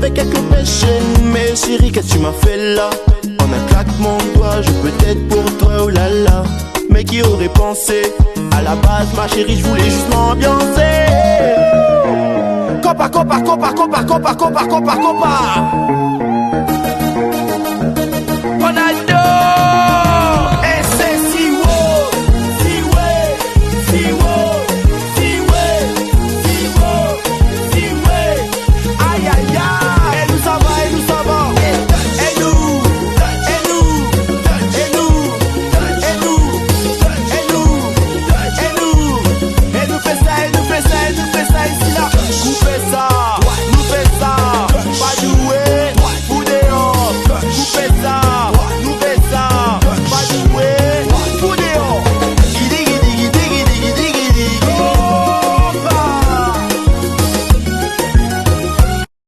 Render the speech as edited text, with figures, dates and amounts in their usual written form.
avec quelques péchés. Mais chérie, qu'est-ce que tu m'as fait là? En un claquement de doigts, je peux être pour toi, oh là là. Mais qui aurait pensé? À la base, ma chérie, je voulais juste m'ambiancer. Copa, copa, copa, copa, copa, copa, copa, copa.